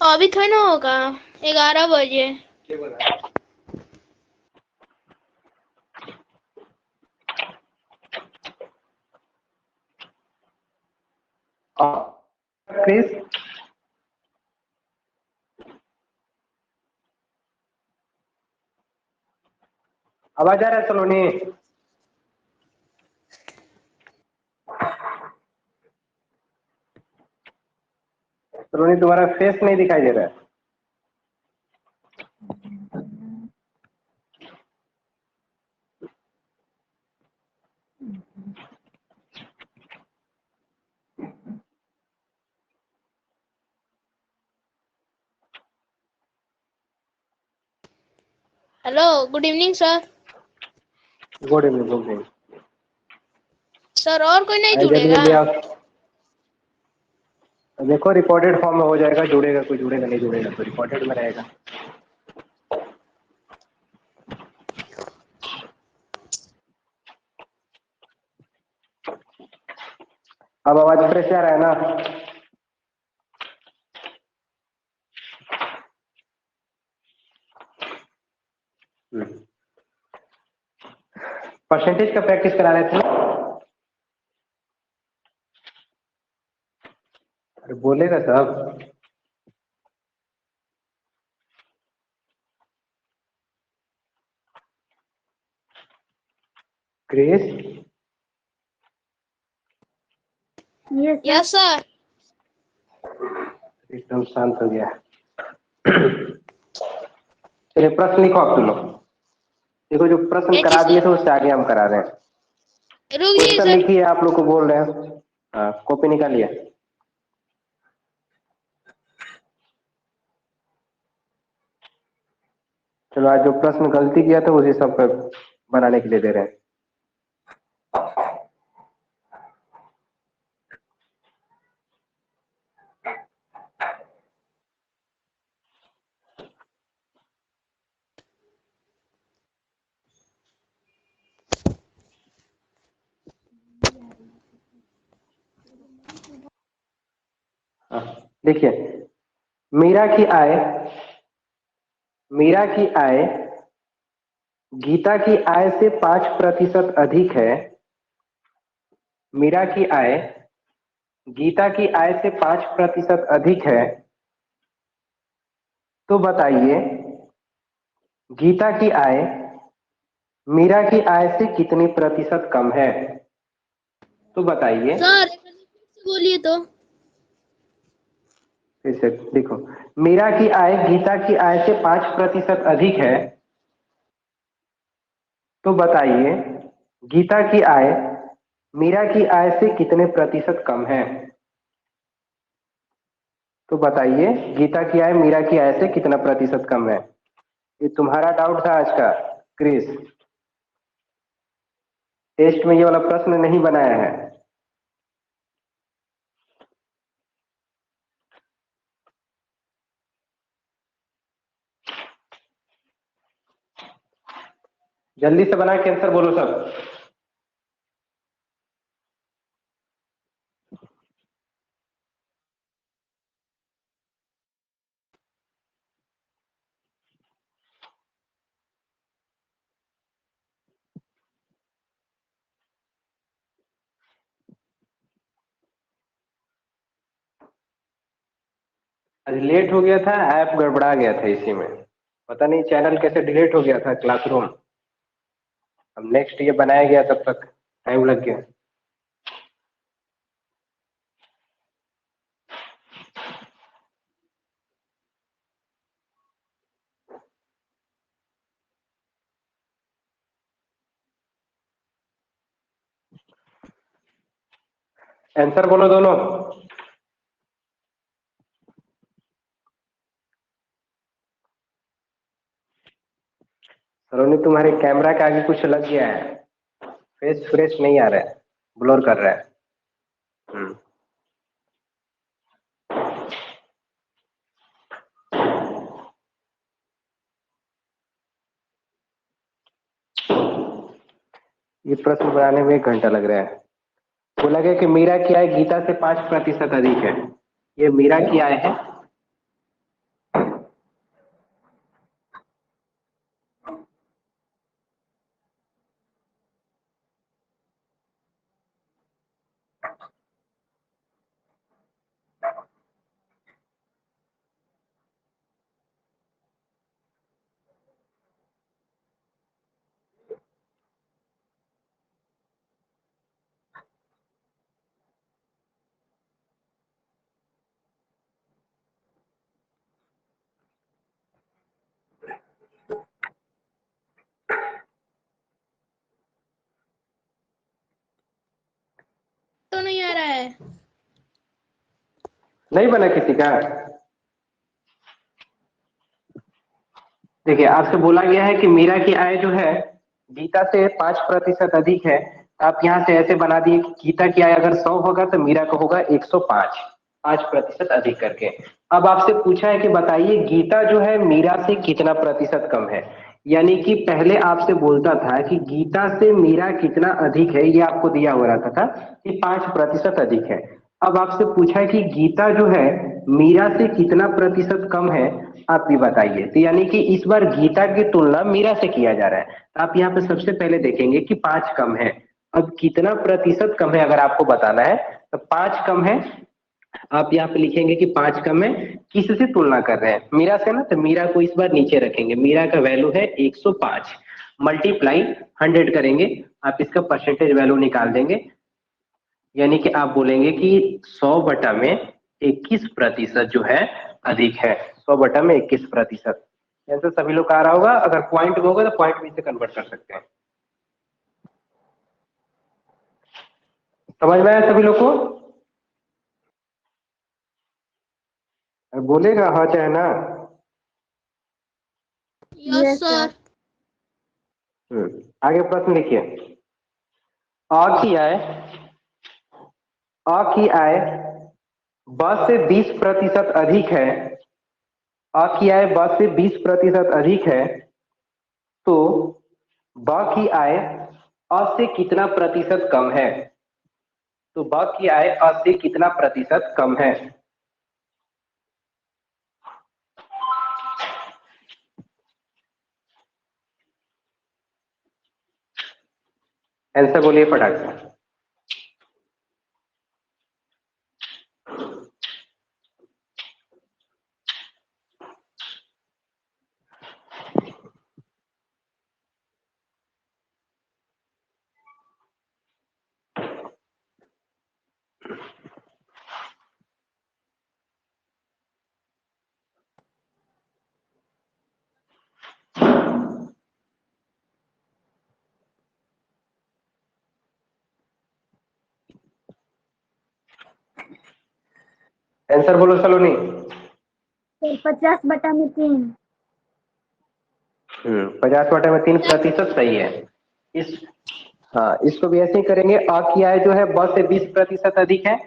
अभी थोड़ी ना होगा, 11 बजे। क्रिस, आवाज आ रहा है सलोनी? सलोनी तुम्हारा फेस नहीं दिखाई दे रहा है। Hello, good evening sir. Good evening, good evening. Sir और कोई नहीं जल्दी जुड़ेगा? जल्दी आओ। देखो रिकॉर्डेड फॉर्म में हो जाएगा, जुड़ेगा कोई जुड़ेगा, नहीं जुड़ेगा तो रिकॉर्डेड में रहेगा। अब आवाज फ्रेश आ रहा है ना? परसेंटेज का प्रैक्टिस करा रहे थे। अरे बोलेगा सब। Chris, yes sir. एकदम शांत हो गया। चलिए प्रश्न लिखो आप तुम लोग। देखो जो प्रश्न एक करा चीज दिए थे उससे आगे हम करा रहे हैं। रुक जाइए क्वेश्चन सर। लिखिए, आप लोग को बोल रहे हैं। हाँ, कॉपी निकालिए। चलो आज जो प्रश्न गलती किया था उसी सब पर बनाने के लिए दे रहे हैं। हाँ, देखिए, मीरा की आय गीता की आय से 5% अधिक है। मीरा की आय गीता की आय से 5% अधिक है, तो बताइए गीता की आय मीरा की आय से कितनी प्रतिशत कम है? तो बताइए। सर एक बार फिर से बोलिए तो। फिर से देखो, मीरा की आय गीता की आय से 5% अधिक है, तो बताइए गीता की आय मीरा की आय से कितने प्रतिशत कम है? तो बताइए गीता की आय मीरा की आय से कितना प्रतिशत कम है? ये तुम्हारा डाउट था आज का क्रिस। टेस्ट में ये वाला प्रश्न नहीं बनाया है। जल्दी से बना के आंसर बोलो सब। आज लेट हो गया था, ऐप गड़बड़ा गया था, इसी में पता नहीं चैनल कैसे डिलीट हो गया था क्लासरूम। अब नेक्स्ट ये बनाया गया, तब तक टाइम लग गया। आंसर बोलो दोनों। सलोनी तुम्हारे कैमरा के आगे कुछ लग गया है, फेस फ्रेश नहीं आ रहा है, ब्लर कर रहा है। ये प्रश्न बनाने में 1 घंटा लग रहा है। बोला गया कि मीरा की आय गीता से 5% अधिक है। ये मीरा की आय है। तो नहीं आ रहा है। नहीं बना किसी का। देखिए, आपसे बोला गया है कि मीरा की आय जो है गीता से 5% अधिक है। आप यहाँ से ऐसे बना दिए कि गीता की आय अगर 100 होगा तो मीरा का होगा 105, 5% अधिक करके। अब आपसे पूछा है कि बताइए गीता जो है मीरा से कितना प्रतिशत कम है। यानी कि पहले आपसे बोलता था कि गीता से मीरा कितना अधिक है, ये आपको दिया हो रहा था कि 5% अधिक है। अब आपसे पूछा है कि गीता जो है मीरा से कितना प्रतिशत कम है, आप भी बताइए। तो यानी कि इस बार गीता की तुलना मीरा से किया जा रहा है। तो आप यहाँ पे सबसे पहले देखेंगे कि 5 कम है। अब कितना प्रतिशत कम है अगर आपको बताना है तो 5 कम है। आप यहाँ पे लिखेंगे कि 5 कम है, किससे तुलना कर रहे हैं, मीरा से ना। तो मीरा को इस बार नीचे रखेंगे। मीरा का वैल्यू है 105, मल्टीप्लाई 100 करेंगे। आप इसका परसेंटेज वैल्यू निकाल देंगे। यानी कि आप बोलेंगे कि 100 में 21% जो है अधिक है। 100 में 21%। ऐसे सभी लोग आ रहा होगा। अगर पॉइंट में होगा तो पॉइंट में से कन्वर्ट कर सकते हैं। समझ में आया सभी लोग को? बोलेगा हाँ चाहे ना। Yes sir. आगे प्रश्न लिखिए। अ की आय, अ की आय ब से 20% अधिक है। अ की आय ब से 20% अधिक है। तो ब की आय अ से कितना प्रतिशत कम है। तो ब की आय अ से कितना प्रतिशत कम है। आंसर बोलिए फटाक से। आंसर बोलो सलोनी। 50/3। 50/3% सही है। इस हाँ, इसको भी ऐसे ही करेंगे। अ की आय जो है ब से 20% अधिक है।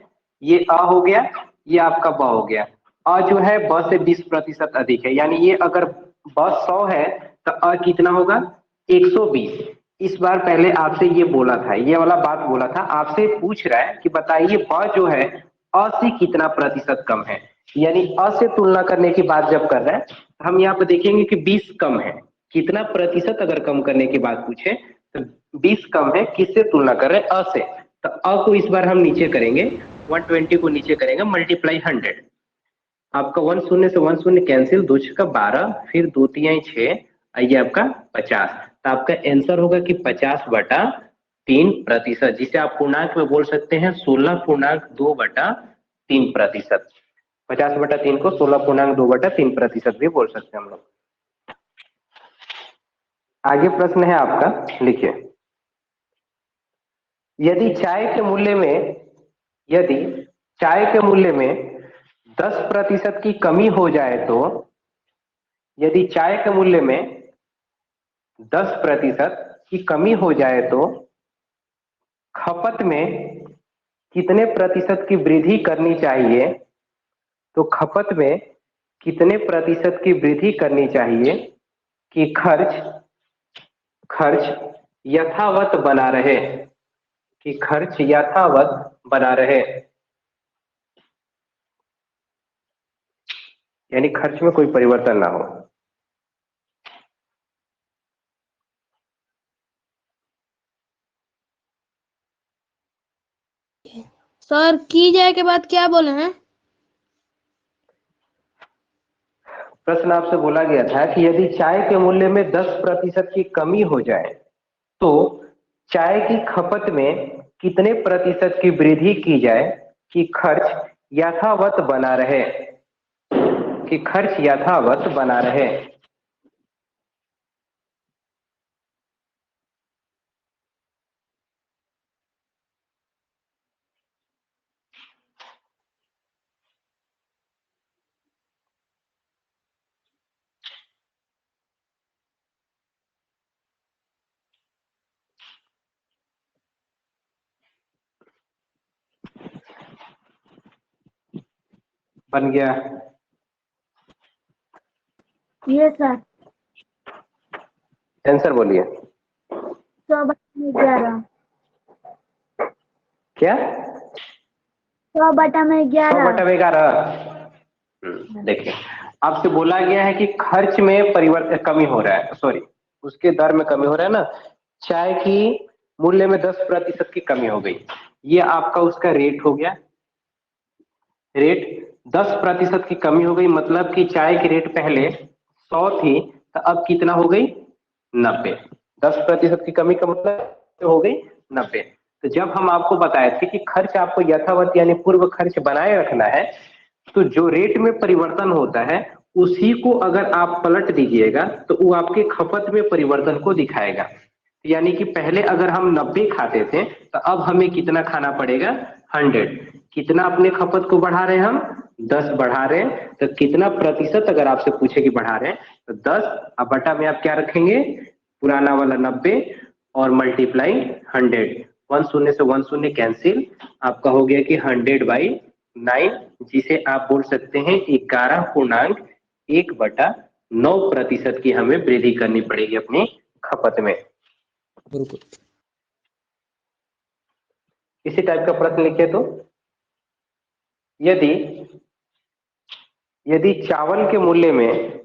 ये अ हो गया, ये आपका ब हो गया। अ जो है ब से 20% अधिक है। यानी ये अगर ब 100 है तो अ कितना होगा 120। इस बार पहले आपसे ये बोला था, ये वाला बात बोला था। आपसे पूछ रहा है कि बताइए ब जो है अ से कितना प्रतिशत कम है। यानी अ से तुलना करने की बात जब कर रहे हैं हम यहाँ पे देखेंगे कि 20 कम है। कितना प्रतिशत अगर कम करने की बात पूछे तो 20 कम है। किससे तुलना कर रहे हैं, अ से। तो अ को इस बार हम नीचे करेंगे, 120 को नीचे करेंगे, मल्टीप्लाई 100। आपका 1 शून्य से 1 शून्य कैंसिल, 2 छक्का 12, फिर 2 तिहाई 6, आइए आपका 50। तो आपका आंसर होगा कि 50/3%, जिसे आप पूर्णांक में बोल सकते हैं 16.2/3%। 50/3 को 16.2/3% भी बोल सकते हैं हम लोग। आगे प्रश्न है आपका, लिखिए। यदि चाय के मूल्य में, यदि चाय के मूल्य में 10% की कमी हो जाए तो, यदि चाय के मूल्य में 10% की कमी हो जाए तो खपत में कितने प्रतिशत की वृद्धि करनी चाहिए। तो खपत में कितने प्रतिशत की वृद्धि करनी चाहिए कि खर्च यथावत बना रहे। कि खर्च यथावत बना रहे, यानी खर्च में कोई परिवर्तन ना हो। सर की जाए के बाद क्या बोले हैं? प्रश्न आपसे बोला गया था कि यदि चाय के मूल्य में 10% की कमी हो जाए तो चाय की खपत में कितने प्रतिशत की वृद्धि की जाए कि खर्च यथावत बना रहे, कि खर्च यथावत बना रहे। बन गया? ये सर। आंसर बोलिए। 100/11। क्या? 100/11। 100/11। देखिए, आपसे बोला गया है कि खर्च में परिवर्तन, कमी हो रहा है, सॉरी उसके दर में कमी हो रहा है ना। चाय की मूल्य में 10% की कमी हो गई, ये आपका उसका रेट हो गया। रेट 10% की कमी हो गई, मतलब कि चाय की रेट पहले 100 थी तो अब कितना हो गई? 90। 10% की कमी का मतलब हो गई 90। तो जब हम आपको बताए थे कि खर्च आपको यथावत यानी पूर्व खर्च बनाए रखना है, तो जो रेट में परिवर्तन होता है उसी को अगर आप पलट दीजिएगा तो वो आपके खपत में परिवर्तन को दिखाएगा। यानी कि पहले अगर हम 90 खाते थे तो अब हमें कितना खाना पड़ेगा? 100। कितना अपने खपत को बढ़ा रहे हैं हम? 10 बढ़ा रहे हैं। तो कितना प्रतिशत अगर आपसे पूछे कि बढ़ा रहे हैं तो 10, अब बटा में आप क्या रखेंगे? पुराना वाला 90 और मल्टीप्लाई 100। 1 शून्य से 1 शून्य कैंसिल, आपका हो गया कि 100/9, जिसे आप बोल सकते हैं 11.1/9% की हमें वृद्धि करनी पड़ेगी अपनी खपत में। इसी टाइप का प्रश्न लिखे तो यदि यदि चावल के मूल्य में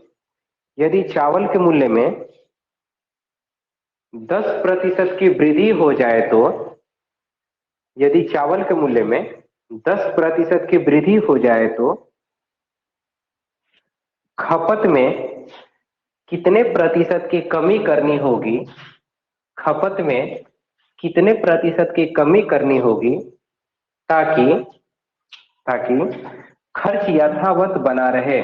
10% की वृद्धि हो जाए तो, यदि चावल के मूल्य में 10% की वृद्धि हो जाए तो खपत में कितने प्रतिशत की कमी करनी होगी? खपत में कितने प्रतिशत की कमी करनी होगी ताकि खर्च यथावत बना रहे,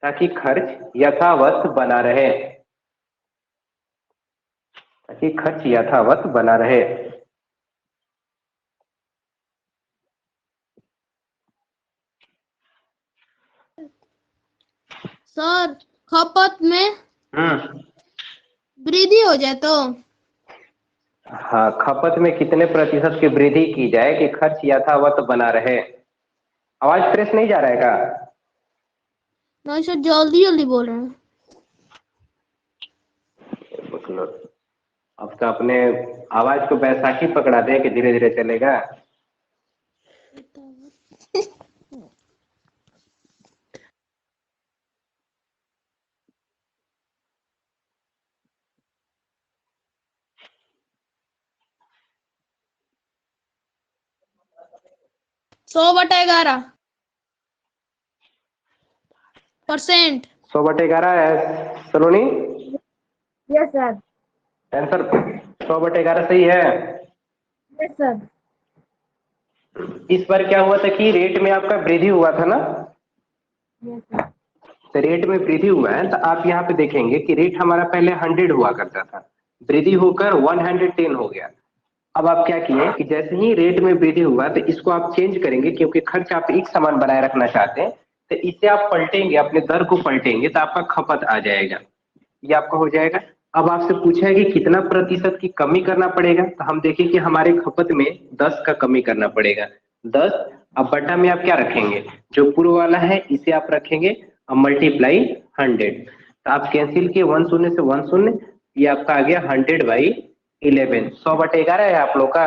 ताकि खर्च यथावत बना रहे, ताकि खर्च यथावत बना रहे। सर खपत में हम्म, वृद्धि हो जाए तो? हाँ, खपत में कितने प्रतिशत की वृद्धि की जाए कि खर्च यथावत बना रहे। आवाज फ्रेश नहीं जा रहा है क्या? नहीं सर, जल्दी जल्दी बोल रहे हैं। मतलब अब तो अपने आवाज को बैसाखी पकड़ा दे कि धीरे धीरे चलेगा। सौ बटा 11%। 100/11 है सलोनी? Yes sir. आंसर 100/11 सही है। Yes sir. इस बार क्या हुआ था कि रेट में आपका वृद्धि हुआ था ना। Yes sir. तो रेट में वृद्धि हुआ है तो आप यहाँ पे देखेंगे कि रेट हमारा पहले 100 हुआ करता था, वृद्धि होकर 110 हो गया। अब आप क्या किए कि जैसे ही रेट में वृद्धि हुआ तो इसको आप चेंज करेंगे, क्योंकि खर्च आप एक समान बनाए रखना चाहते हैं। तो इसे आप पलटेंगे, अपने दर को पलटेंगे तो आपका खपत आ जाएगा, ये आपका हो जाएगा। अब आपसे पूछा है कि कितना प्रतिशत की कमी करना पड़ेगा, तो हम देखें कि हमारे खपत में 10 का कमी करना पड़ेगा। 10, अब बटा में आप क्या रखेंगे? जो पूर्व वाला है इसे आप रखेंगे और मल्टीप्लाई 100। तो आप कैंसिल किए 1 शून्य से 1 शून्य, ये आपका आ गया 100/11। 100/11 है आप लोग का।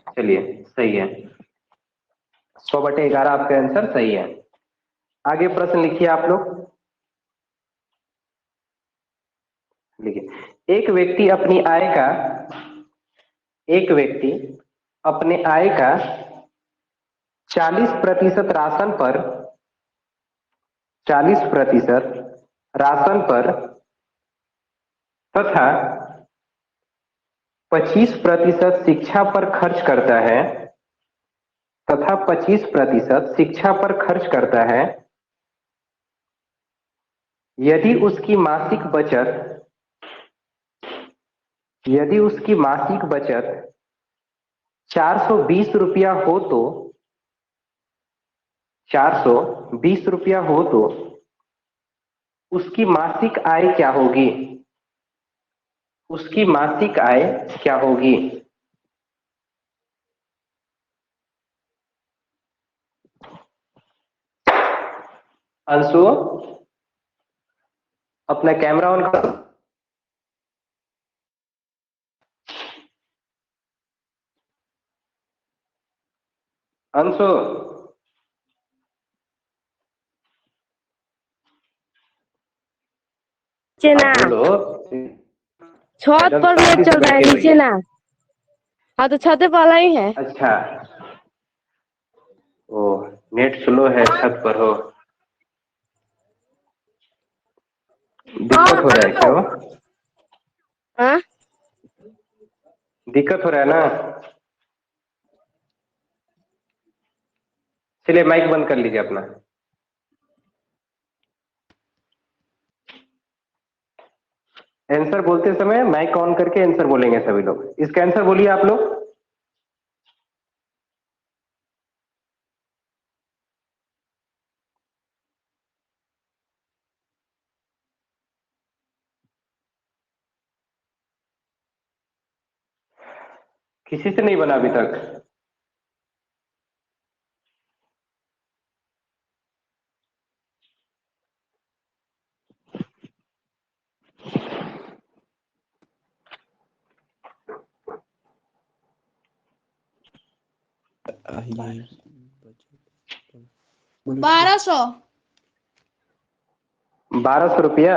चलिए सही है, 100/11 आपका आंसर सही है। आगे प्रश्न लिखिए आप लोग। लिखिए, एक व्यक्ति अपनी आय का 40% राशन पर तथा 25% शिक्षा पर खर्च करता है यदि उसकी मासिक बचत 420 रुपया हो तो 420 रुपया हो तो उसकी मासिक आय क्या होगी? उसकी मासिक आय क्या होगी? अंशु, अपना कैमरा ऑन करो। अंशु, नीचे ना, बोलो। छत पर नेट चल रहा है, नीचे ना। हाँ तो छत पे वाला ही है। अच्छा, ओ नेट स्लो है, छत पर हो, दिक्कत हो रहा है क्या? वो हाँ दिक्कत हो रहा है ना? चलिए माइक बंद कर लीजिए अपना। आंसर बोलते समय माइक ऑन करके आंसर बोलेंगे सभी लोग। इसका आंसर बोलिए आप लोग। किसी से नहीं बना अभी तक? $1200। ₹1200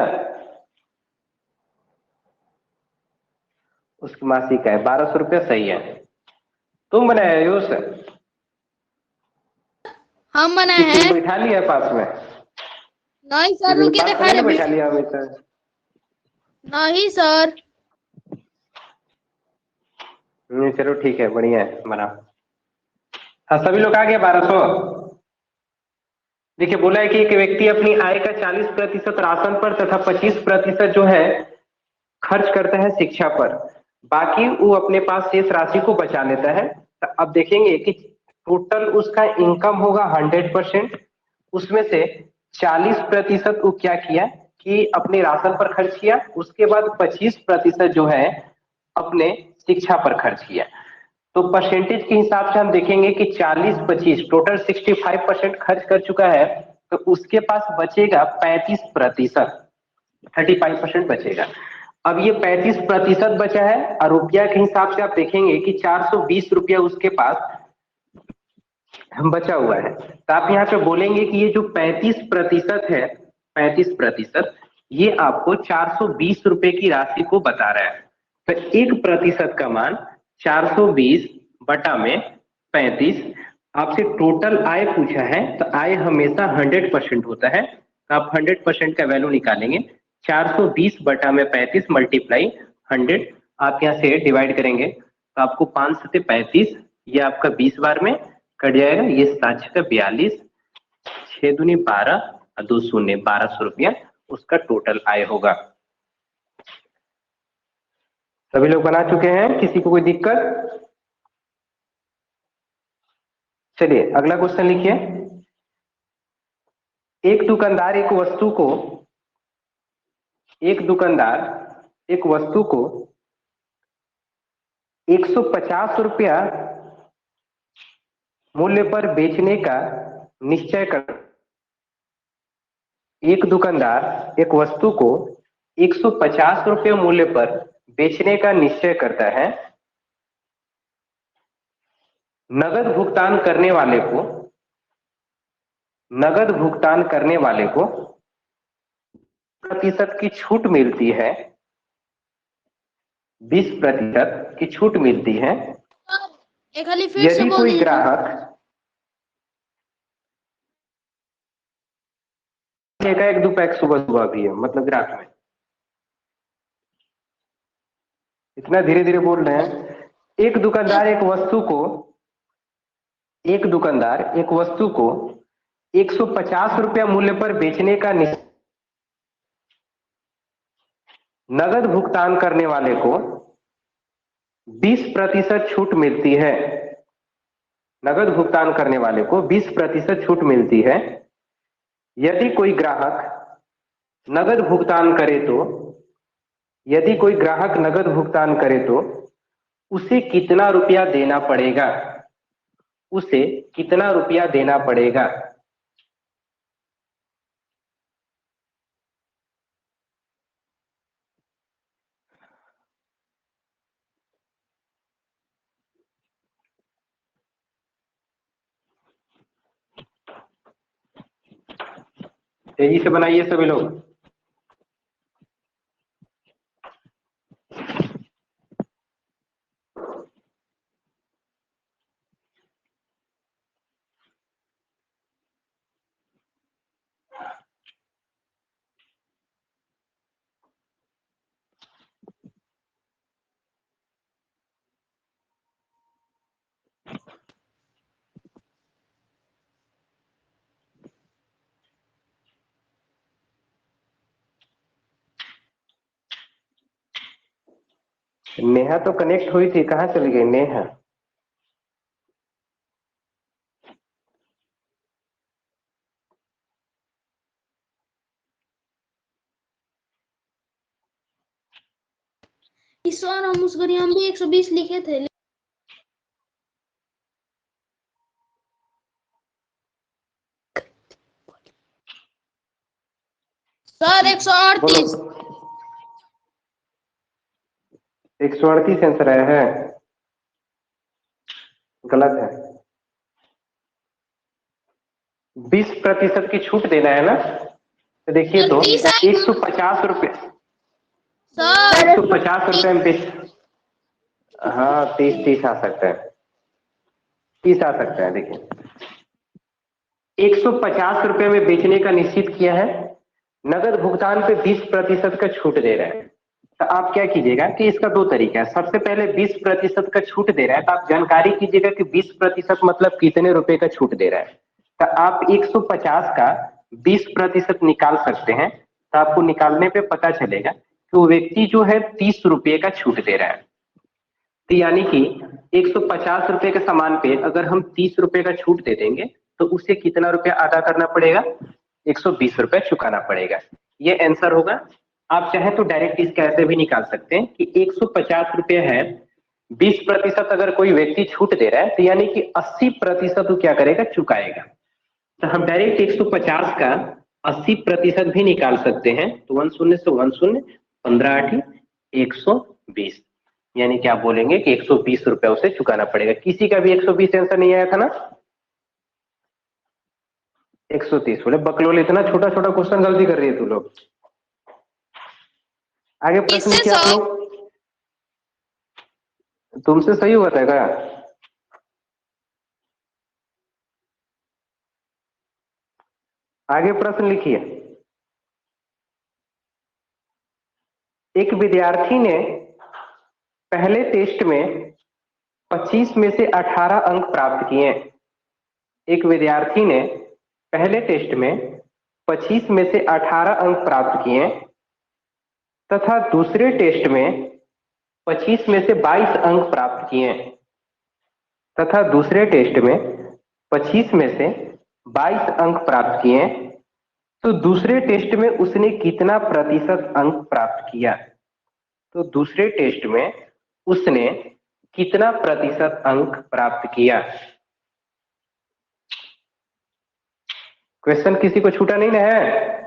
उसकी मासिक है। ₹1200 सही है। तुम बनाए आयुष? हम बनाए किसी को हैं। बैठा लिया पास में? नहीं सर, किसी को रुकिए पास में दिखा नहीं रहे ना भी। बैठा लिया अभी तक? नहीं सर। चलो ठीक है, बढ़िया है, बनाओ। हाँ सभी लोग आ गए 1200। देखिए बोला है कि एक व्यक्ति अपनी आय का 40% राशन पर तथा 25% जो है खर्च करता है शिक्षा पर, बाकी वो अपने पास शेष राशि को बचा लेता है। तो अब देखेंगे कि टोटल उसका इनकम होगा 100%, उसमें से 40% वो क्या किया कि अपने राशन पर खर्च किया, उसके बाद 25% जो है अपने शिक्षा पर खर्च किया। तो परसेंटेज के हिसाब से हम देखेंगे कि 40-25 टोटल 65% खर्च कर चुका है, तो उसके पास बचेगा 35%, 35% बचेगा। अब ये 35% बचा है और रुपया के हिसाब से आप देखेंगे कि 420 रुपया उसके पास बचा हुआ है। तो आप यहाँ पे बोलेंगे कि ये जो 35% है, 35% ये आपको 420 रुपए की राशि को बता रहा है। तो 1% का मान 420 बटा में 35। आपसे टोटल आय पूछा है, तो आय हमेशा 100% होता है, तो आप 100% का वैल्यू निकालेंगे। 420 बटा में 35 मल्टीप्लाई 100, आप यहाँ से डिवाइड करेंगे तो आपको 5 से 35, ये आपका 20 बार में कट जाएगा। ये 7 का 42, 6 दूनी 12 और 2 शून्य 1200 रुपया उसका टोटल आय होगा। सभी लोग बना चुके हैं? किसी को कोई दिक्कत? चलिए अगला क्वेश्चन लिखिए। एक दुकानदार एक वस्तु को 150 रुपया मूल्य पर बेचने का निश्चय कर एक दुकानदार एक वस्तु को 150 रुपये मूल्य पर बेचने का निश्चय करता है, नगद भुगतान करने वाले को प्रतिशत की छूट मिलती है, 20% की छूट मिलती है एक खाली फिर से यदि बोल कोई दीजिए। ग्राहक एक दो पैक सुबह भी है, मतलब ग्राहक में इतना धीरे धीरे बोल रहे हैं। एक दुकानदार एक वस्तु को 150 रुपया मूल्य पर बेचने का नगद भुगतान करने वाले को 20% छूट मिलती है। नगद भुगतान करने वाले को 20% छूट मिलती है यदि कोई ग्राहक नगद भुगतान करे तो उसे कितना रुपया देना पड़ेगा। तेजी से बनाइए सभी लोग। नेहा तो कनेक्ट हुई थी, कहाँ चली गई नेहा? इस बार हम उस घड़ी हम भी 120 लिखे थे। सर 138। 138 आंसर आया है, गलत है। 20% की छूट देना है ना, तो देखिए तो 150 रुपये, सर 150 रुपये में बेच, हाँ 30 आ सकता है, 30 आ सकता है। देखिए 150 रुपये में बेचने का निश्चित किया है, नगद भुगतान पे 20% का छूट दे रहा है। तो आप क्या कीजिएगा कि इसका दो तरीका है। सबसे पहले 20% का छूट दे रहा है तो आप जानकारी कीजिएगा कि 20% मतलब कितने रुपए का छूट दे रहा है। तो आप 150 का 20% निकाल सकते हैं। तो आपको निकालने पे पता चलेगा कि वो व्यक्ति जो है 30 रुपये का छूट दे रहा है। तो यानी कि 150 रुपए के सामान पे अगर हम 30 रुपए का छूट दे देंगे तो उसे कितना रुपया अदा करना पड़ेगा? 120 रुपए चुकाना पड़ेगा। ये आंसर होगा। आप चाहे तो डायरेक्ट इसका ऐसे भी निकाल सकते हैं कि 150 रुपये है, 20% अगर कोई व्यक्ति छूट दे रहा है तो यानी कि 80% वो क्या करेगा? चुकाएगा। तो हम डायरेक्ट 150 का 80% भी निकाल सकते हैं। तो 1 शून्य से 1 शून्य, 15 8 120, यानी कि आप बोलेंगे कि 120 रुपया उसे चुकाना पड़ेगा। किसी का भी 120 आंसर नहीं आया था ना? 130 बोले। बकलोल इतना छोटा छोटा क्वेश्चन गलती कर रही है तू लोग। आगे प्रश्न लिखिए आप लोग। तुमसे सही हुआ था क्या? आगे प्रश्न लिखिए। एक विद्यार्थी ने पहले टेस्ट में 25 में से 18 अंक प्राप्त किए। एक विद्यार्थी ने पहले टेस्ट में 25 में से 18 अंक प्राप्त किए तथा दूसरे टेस्ट में 25 में से 22 अंक प्राप्त किए तथा दूसरे टेस्ट में 25 में से 22 अंक प्राप्त किए, तो दूसरे टेस्ट में उसने कितना प्रतिशत अंक प्राप्त किया? तो दूसरे टेस्ट में उसने कितना प्रतिशत अंक प्राप्त किया? क्वेश्चन किसी को छूटा नहीं ना है?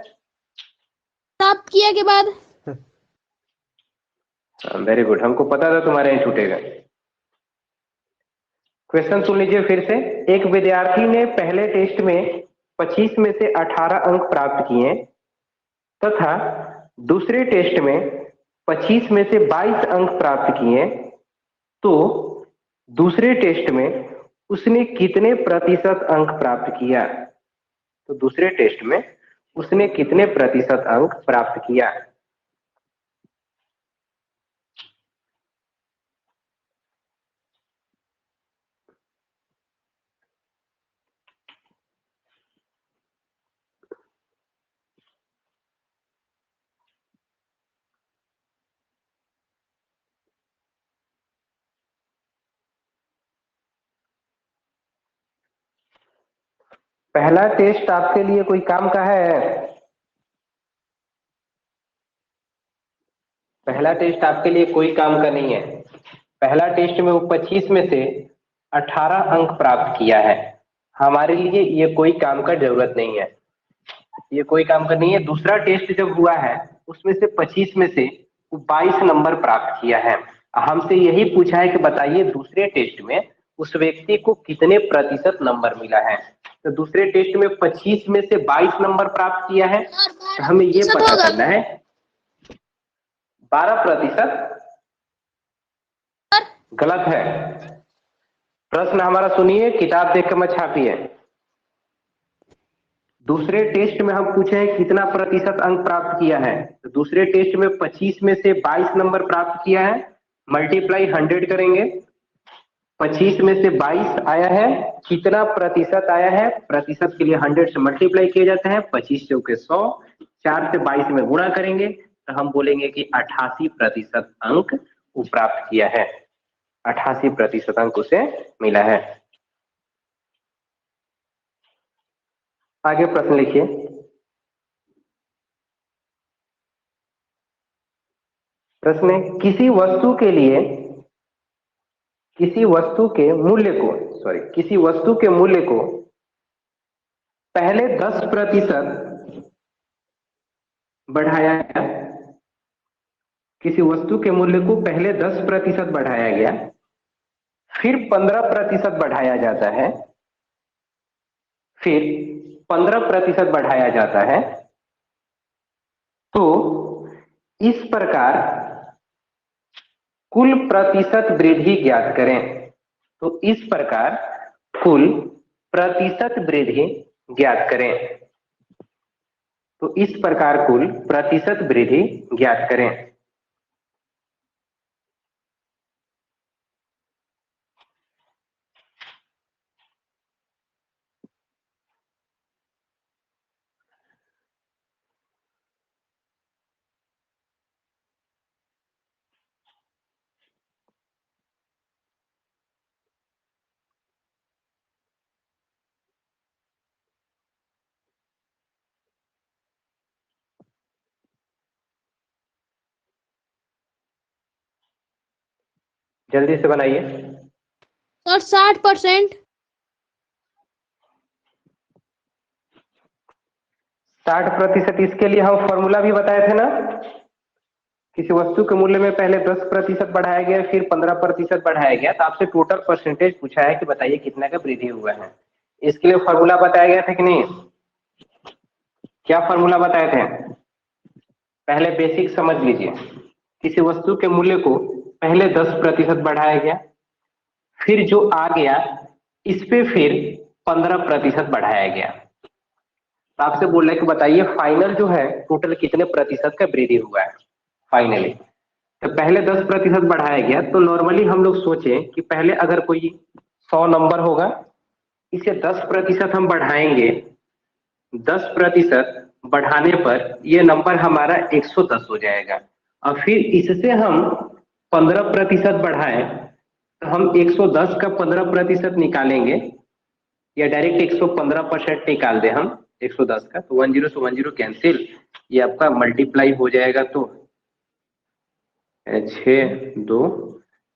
प्राप्त किया के बाद वेरी गुड, हमको पता था तुम्हारे यहाँ छूटेगा। क्वेश्चन सुन लीजिए फिर से। एक विद्यार्थी ने पहले टेस्ट में 25 में से 18 अंक प्राप्त किए तथा दूसरे टेस्ट में 25 में से 22 अंक प्राप्त किए, तो दूसरे टेस्ट में उसने कितने प्रतिशत अंक प्राप्त किया? तो दूसरे टेस्ट में उसने कितने प्रतिशत अंक प्राप्त किया? पहला टेस्ट आपके लिए कोई काम का है? पहला टेस्ट आपके लिए कोई काम का नहीं है। पहला टेस्ट में वो 25 में से 18 अंक प्राप्त किया है। हमारे लिए ये कोई काम का जरूरत नहीं है, ये कोई काम का नहीं है। दूसरा टेस्ट जब हुआ है उसमें से 25 में से 22 नंबर प्राप्त किया है। हमसे यही पूछा है कि बताइए दूसरे टेस्ट में उस व्यक्ति को कितने प्रतिशत नंबर मिला है। तो दूसरे टेस्ट में 25 में से 22 नंबर प्राप्त किया है, तो हमें ये पता करना है 12%। गलत है। प्रश्न हमारा सुनिए, किताब देख कर मत छापिए। दूसरे टेस्ट में हम पूछे हैं कितना प्रतिशत अंक प्राप्त किया है, तो दूसरे टेस्ट में 25 में से 22 नंबर प्राप्त किया है, मल्टीप्लाई 100 करेंगे। 25 में से 22 आया है, कितना प्रतिशत आया है? प्रतिशत के लिए 100 से मल्टीप्लाई किए जाते हैं, 25 चौके 100, 4 से 22 में गुणा करेंगे तो हम बोलेंगे कि 88% अंक वो प्राप्त किया है। 88% अंक उसे मिला है। आगे प्रश्न लिखिए। प्रश्न है, किसी वस्तु के मूल्य को पहले 10% बढ़ाया गया। किसी वस्तु के मूल्य को पहले 10% बढ़ाया गया, फिर 15% बढ़ाया जाता है, फिर 15% बढ़ाया जाता है, तो इस प्रकार कुल प्रतिशत वृद्धि ज्ञात करें। तो इस प्रकार कुल प्रतिशत वृद्धि ज्ञात करें। तो इस प्रकार कुल प्रतिशत वृद्धि ज्ञात करें। जल्दी से बनाइए। सर 60%। 60%। इसके लिए हम फॉर्मूला भी बताए थे ना। किसी वस्तु के मूल्य में पहले 10% बढ़ाया गया, फिर 15% बढ़ाया गया, तो आपसे टोटल परसेंटेज पूछा है कि बताइए कितना का वृद्धि हुआ है। इसके लिए फॉर्मूला बताया गया था कि नहीं? क्या फॉर्मूला बताए थे? पहले बेसिक समझ लीजिए। किसी वस्तु के मूल्य को पहले 10% बढ़ाया गया, फिर जो आ गया इस पे फिर 15% बढ़ाया गया। तो आपसे बोल रहे हैं कि बताइए फाइनल जो है टोटल कितने प्रतिशत का वृद्धि हुआ है फाइनली। तो पहले 10% बढ़ाया गया, तो नॉर्मली हम लोग सोचे कि पहले अगर कोई 100 नंबर होगा, इसे 10% हम बढ़ाएंगे, 10% बढ़ाने पर ये नंबर हमारा 110 हो जाएगा। और फिर इससे हम 15% बढ़ाएं तो हम 110 का 15% निकालेंगे, या डायरेक्ट 115% निकाल दे हम 110 का, तो 10 से 10 कैंसिल, ये आपका मल्टीप्लाई हो जाएगा, तो 6 2,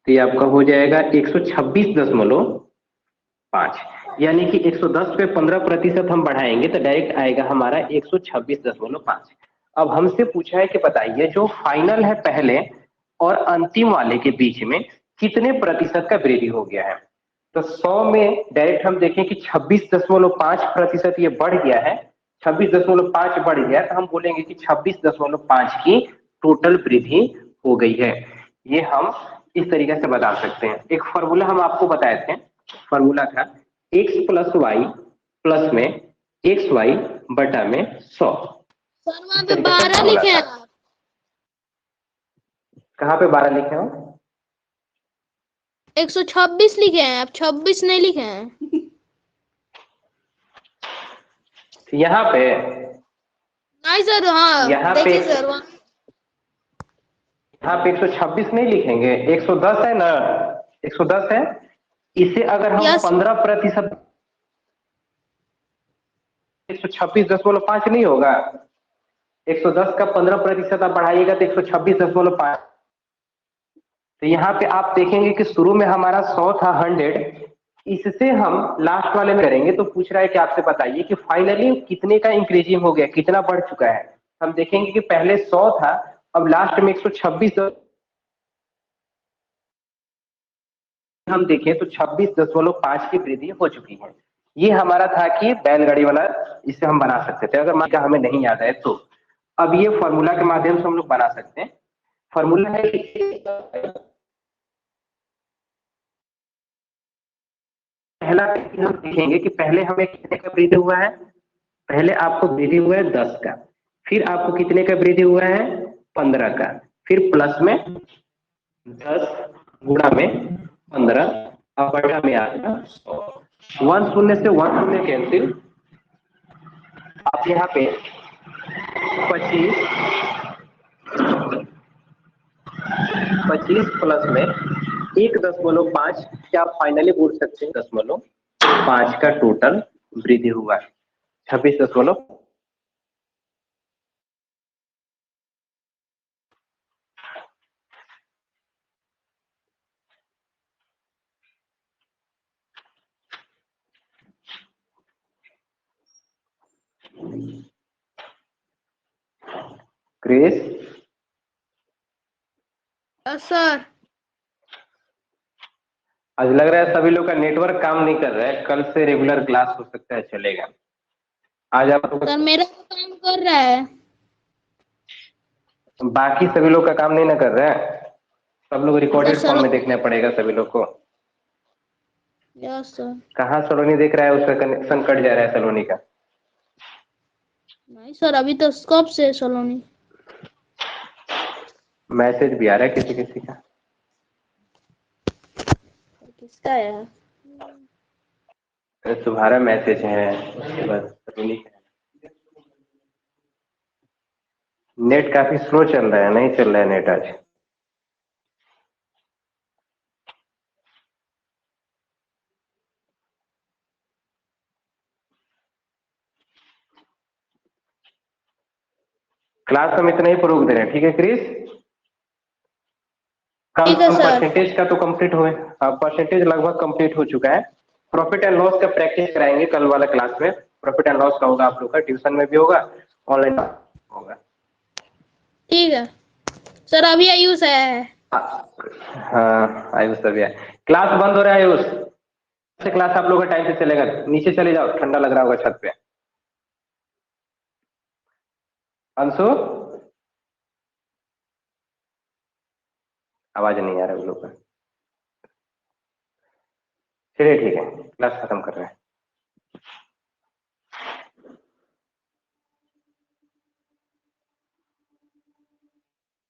तो ये आपका हो जाएगा 126.5। यानी कि 110 पे 15% हम बढ़ाएंगे तो डायरेक्ट आएगा हमारा 126.5। अब हमसे पूछा है कि बताइए जो फाइनल है पहले और अंतिम वाले के बीच में कितने प्रतिशत का वृद्धि हो गया है। तो 100 में डायरेक्ट हम देखें कि 26.5% ये बढ़ गया है, 26.5 बढ़ गया, तो हम बोलेंगे कि 26.5 की टोटल वृद्धि हो गई है। ये हम इस तरीके से बता सकते हैं। एक फॉर्मूला हम आपको बताए थे, फॉर्मूला था x + y प्लस में xy बटा में 100। सर वहाँ पे 12 लिखे हैं आप। कहाँ पे 12 लिखे हो? 126 लिखे हैं आप, 26 नहीं लिखे हैं। यहाँ पे नहीं सर, हाँ यहाँ पे देखिए सर वहाँ 126 नहीं लिखेंगे, 110 है ना, 110 है। इसे अगर हम यस 15%, 126.5 नहीं होगा, 110 का 15% आप बढ़ाइएगा तो 126.5। तो यहाँ पे आप देखेंगे कि शुरू में हमारा 100 था, 100, इससे हम लास्ट वाले में करेंगे तो पूछ रहा है कि आपसे बताइए कि फाइनली कितने का इंक्रीजिंग हो गया, कितना बढ़ चुका है। हम देखेंगे कि पहले 100 था, अब लास्ट में 126, हम देखें तो 26.5 की वृद्धि हो चुकी है। ये हमारा था कि बैलगाड़ी वाला, इसे हम बना सकते थे अगर मान का हमें नहीं याद है तो। अब ये फॉर्मूला के माध्यम से हम लोग बना सकते हैं। फॉर्मूला है पहला हम देखेंगे कि पहले हमें कितने का वृद्धि हुआ है। पहले आपको वृद्धि हुआ है 10 का, फिर आपको कितने का वृद्धि हुआ है 15 का, फिर प्लस में 10 गुणा में 15, अब बटा में आ गया 100। 1 शून्य से 1 शून्य कैंसिल। आप यहाँ पे 25 प्लस में 1.5, क्या आप फाइनली बोल सकते हैं 0.5 का टोटल वृद्धि हुआ है। 26 क्रिस, यस सर। आज लग रहा है सभी लोग का नेटवर्क काम नहीं कर रहा है। कल से रेगुलर क्लास हो सकता है चलेगा। आज आप लोग सर मेरा तो काम कर रहा है। बाकी सभी लोग का काम नहीं ना कर रहा है। सब लोग रिकॉर्डेड यस सर। फॉर्म में देखना पड़ेगा सभी लोग को। Yes sir. कहाँ सलोनी देख रहा है, उसका कनेक्शन कट जा रहा है सलोनी का। नहीं सर, अभी तो कब से सलोनी। मैसेज भी आ रहा है किसी किसी का। किसका है? तुम्हारा मैसेज है, उसके बाद सलोनी का। नेट काफी स्लो चल रहा है, नहीं चल रहा है नेट आज। क्लास हम इतना ही प्रूव दे रहे हैं, ठीक है क्रिस? कम ठीक है कम सर। परसेंटेज का तो कंप्लीट हुए, परसेंटेज लगभग कंप्लीट हो चुका है। प्रॉफिट एंड लॉस का प्रैक्टिस कराएंगे कल वाला क्लास में। प्रॉफिट एंड लॉस का होगा आप लोग का, ट्यूशन में भी होगा, ऑनलाइन होगा। ठीक है सर। अभी आयुष आया है। हाँ आयुष सभी है। क्लास बंद हो रहा है आयुष से, क्लास आप लोग का टाइम से चलेगा। नीचे चले जाओ, ठंडा लग रहा होगा छत पे। अंशु, आवाज नहीं आ रहा है उन लोग का। चलिए ठीक है, क्लास खत्म कर रहे हैं।